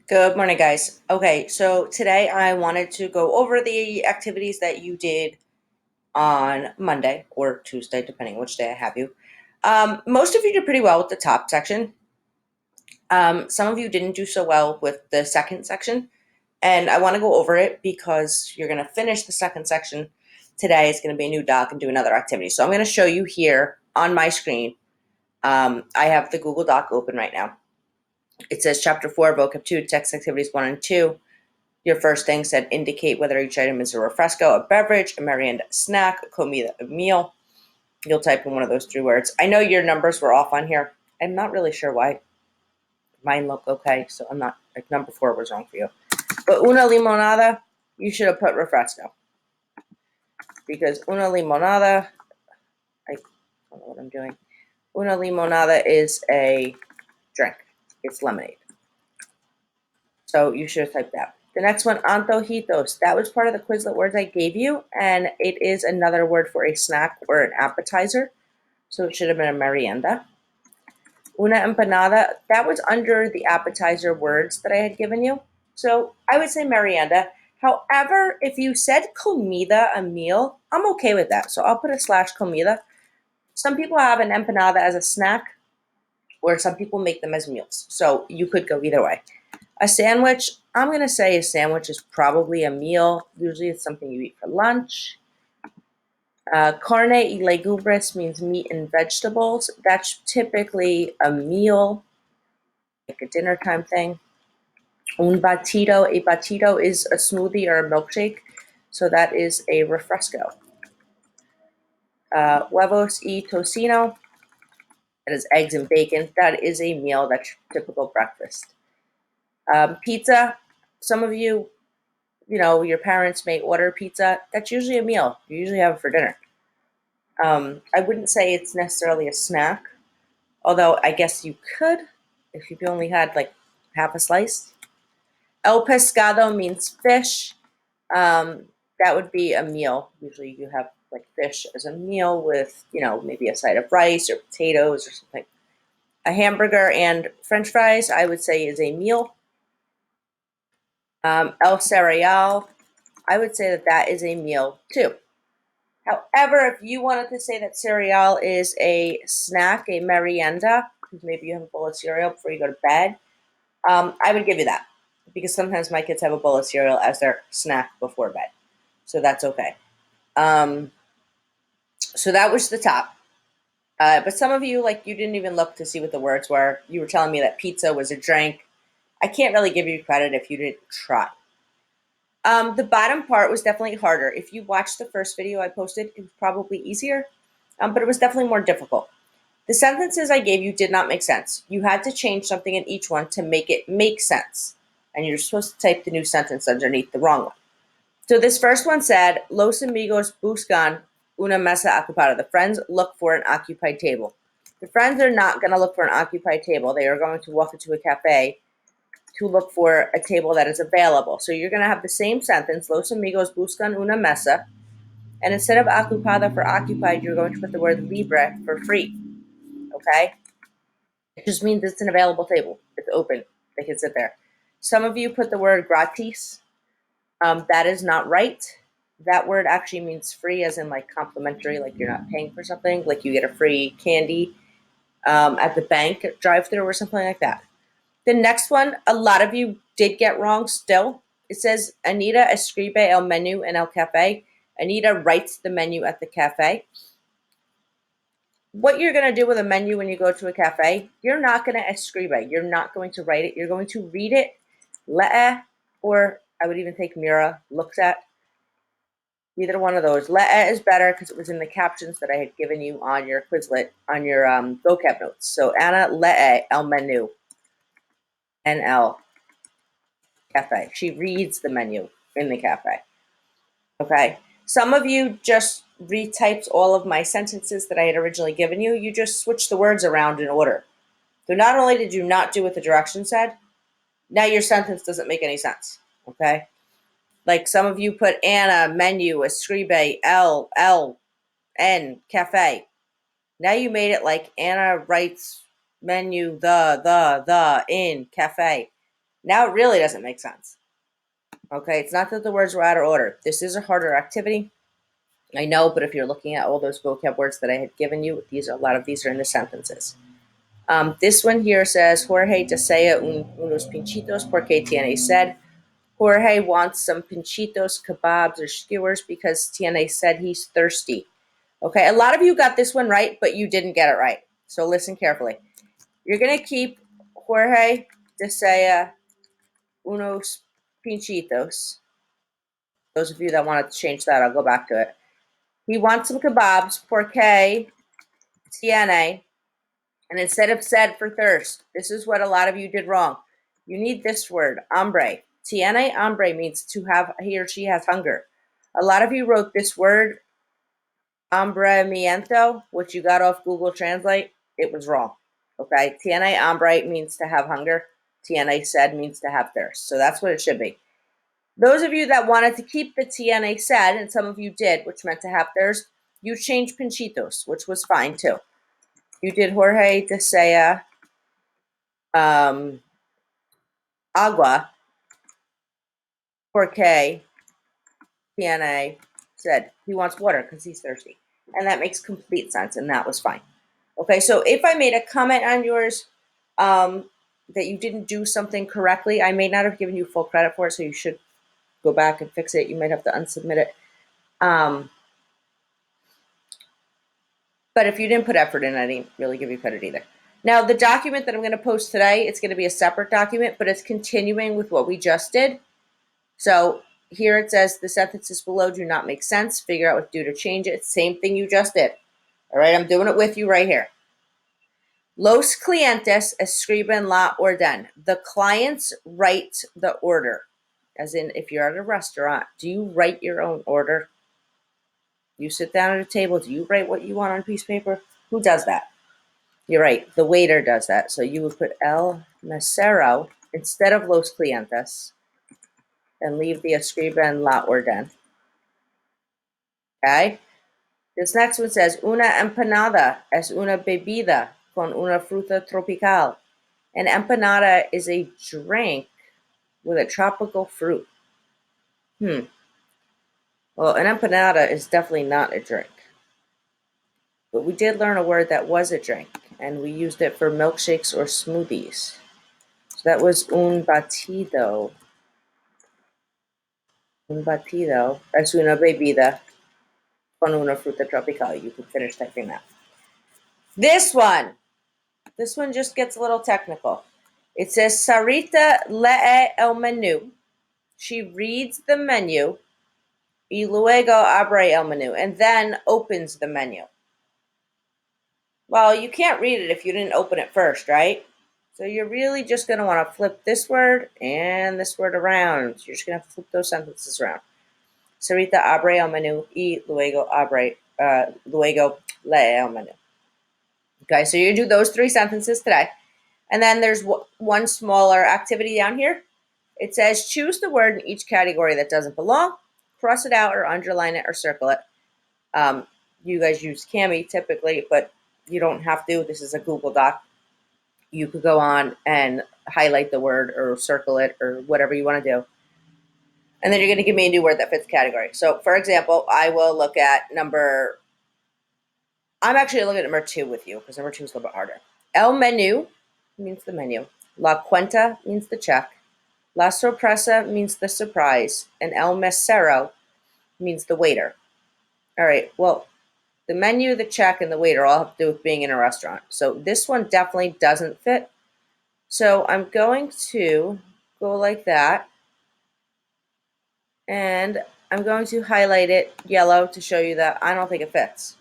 Good morning, guys. Okay, so today I wanted to go over the activities that you did on Monday or Tuesday, depending which day I have you. Most of you did pretty well with the top section. Some of you didn't do so well with the second section, and I want to go over it because you're going to finish the second section today. It's going to be a new doc and do another activity. So I'm going to show you here on my screen. I have the Google Doc open right now. It says Chapter 4, Vocab 2, Text Activities 1 and 2. Your first thing said indicate whether each item is a refresco, a beverage, a merienda, a snack, a comida, a meal. You'll type in one of those three words. I know your numbers were off on here. I'm not really sure why. Mine look okay, so I'm not, like number 4 was wrong for you. But una limonada, you should have put refresco. Because una limonada, I don't know what I'm doing. Una limonada is a drink. It's lemonade. So you should have typed that. The next one, antojitos. That was part of the Quizlet words I gave you, and it is another word for a snack or an appetizer. So it should have been a merienda. Una empanada, that was under the appetizer words that I had given you. So I would say merienda. However, if you said comida, a meal, I'm okay with that. So I'll put a slash comida. Some people have an empanada as a snack, or some people make them as meals. So you could go either way. A sandwich, I'm going to say a sandwich is probably a meal. Usually it's something you eat for lunch. Carne y legumbres means meat and vegetables. That's typically a meal, like a dinner time thing. Un batido, a batido is a smoothie or a milkshake. So that is a refresco. Huevos y tocino, that is eggs and bacon. That is a meal, that's typical breakfast. Pizza, some of you, your parents may order pizza. That's usually a meal. You usually have it for dinner. I wouldn't say it's necessarily a snack, although I guess you could if you only had like half a slice. El pescado means fish. That would be a meal. Usually you have like fish as a meal with, maybe a side of rice or potatoes or something. A hamburger and French fries, I would say, is a meal. El cereal, I would say that is a meal too. However, if you wanted to say that cereal is a snack, a merienda, because maybe you have a bowl of cereal before you go to bed, I would give you that. Because sometimes my kids have a bowl of cereal as their snack before bed. So that's okay. So that was the top. But some of you, you didn't even look to see what the words were. You were telling me that pizza was a drink. I can't really give you credit if you didn't try. The bottom part was definitely harder. If you watched the first video I posted, it was probably easier, but it was definitely more difficult. The sentences I gave you did not make sense. You had to change something in each one to make it make sense, and you're supposed to type the new sentence underneath the wrong one. So this first one said, Los amigos buscan una mesa ocupada. The friends look for an occupied table. The friends are not going to look for an occupied table. They are going to walk into a cafe to look for a table that is available. So you're going to have the same sentence, Los amigos buscan una mesa, and instead of ocupada for occupied, you're going to put the word libre for free, okay? It just means it's an available table. It's open. They can sit there. Some of you put the word gratis. That is not right. That word actually means free, as in complimentary, like you're not paying for something, like you get a free candy at the bank drive-thru or something like that. The next one, a lot of you did get wrong still. It says, Anita escribe el menú en el café. Anita writes the menu at the cafe. What you're going to do with a menu when you go to a cafe, you're not going to escribe. You're not going to write it. You're going to read it, lee, or I would even take mira, looks at. Either one of those. Lee is better because it was in the captions that I had given you on your Quizlet, on your vocab notes. So Anna lee el menú. NL cafe. She reads the menu in the cafe. Okay. Some of you just retyped all of my sentences that I had originally given you. You just switched the words around in order. So not only did you not do what the directions said, now your sentence doesn't make any sense. Okay. Like some of you put Anna, menu, escribe, L, N, cafe. Now you made it like Anna writes menu, the, in, cafe. Now it really doesn't make sense. Okay, it's not that the words were out of order. This is a harder activity. I know, but if you're looking at all those vocab words that I had given you, a lot of these are in the sentences. This one here says, Jorge desea unos pinchitos porque tiene sed. Jorge wants some pinchitos, kebabs, or skewers because Tiene said he's thirsty. Okay, a lot of you got this one right, but you didn't get it right. So listen carefully. You're going to keep Jorge desea unos pinchitos. Those of you that wanted to change that, I'll go back to it. He wants some kebabs porque tiene, and instead of said for thirst, this is what a lot of you did wrong. You need this word, hambre. Tiene hambre means to have, he or she has hunger. A lot of you wrote this word, hambremiento, which you got off Google Translate. It was wrong. Okay, tiene hambre means to have hunger. Tiene sed means to have thirst. So that's what it should be. Those of you that wanted to keep the tiene sed, and some of you did, which meant to have thirst, you changed pinchitos, which was fine too. You did Jorge desea agua porque tiene said he wants water because he's thirsty. And that makes complete sense, and that was fine. Okay, so if I made a comment on yours that you didn't do something correctly, I may not have given you full credit for it, so you should go back and fix it. You might have to unsubmit it. But if you didn't put effort in, I didn't really give you credit either. Now, the document that I'm going to post today, it's going to be a separate document, but it's continuing with what we just did. So here it says the sentences below do not make sense. Figure out what to do to change it. Same thing you just did. All right, I'm doing it with you right here. Los clientes escriben la orden. The clients write the order. As in, if you're at a restaurant, do you write your own order? You sit down at a table, do you write what you want on a piece of paper? Who does that? You're right, the waiter does that. So you would put el mesero instead of los clientes and leave the escriben la orden. Okay? This next one says, una empanada es una bebida con una fruta tropical. An empanada is a drink with a tropical fruit. Well, an empanada is definitely not a drink. But we did learn a word that was a drink, and we used it for milkshakes or smoothies. So that was un batido. Un batido es una bebida con una fruta tropical. You can finish typing that. This one just gets a little technical. It says, Sarita lee el menú. She reads the menu, y luego abre el menú, and then opens the menu. Well, you can't read it if you didn't open it first, right? So you're really just going to want to flip this word and this word around. You're just going to flip those sentences around. Sarita abre el menú y luego lee el menú. Okay, so you do those three sentences today. And then there's one smaller activity down here. It says choose the word in each category that doesn't belong, cross it out or underline it or circle it. You guys use Cami typically, but you don't have to. This is a Google Doc. You could go on and highlight the word or circle it or whatever you want to do. And then you're going to give me a new word that fits the category. So, for example, I will look at I'm actually looking at number 2 with you because number 2 is a little bit harder. El menú means the menu. La cuenta means the check. La sorpresa means the surprise. And el mesero means the waiter. All right, well, the menu, the check, and the waiter all have to do with being in a restaurant. So this one definitely doesn't fit. So I'm going to go like that. And I'm going to highlight it yellow to show you that I don't think it fits.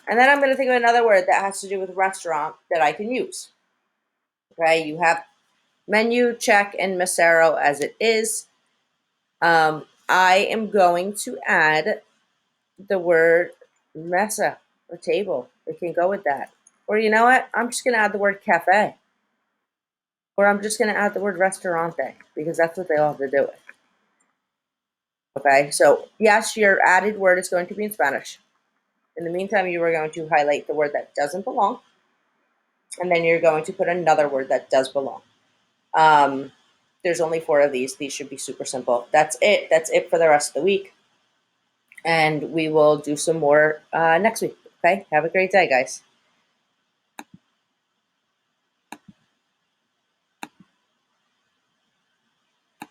And then I'm going to think of another word that has to do with restaurant that I can use. Okay, you have menu, check, and mesero as it is. I am going to add the word mesa or table. It can go with that. Or you know what? I'm just going to add the word cafe. Or I'm just going to add the word restaurante because that's what they all have to do with. Okay, so yes, your added word is going to be in Spanish. In the meantime, you are going to highlight the word that doesn't belong. And then you're going to put another word that does belong. There's only 4 of these. These should be super simple. That's it. That's it for the rest of the week. And we will do some more next week. Okay. Have a great day, guys.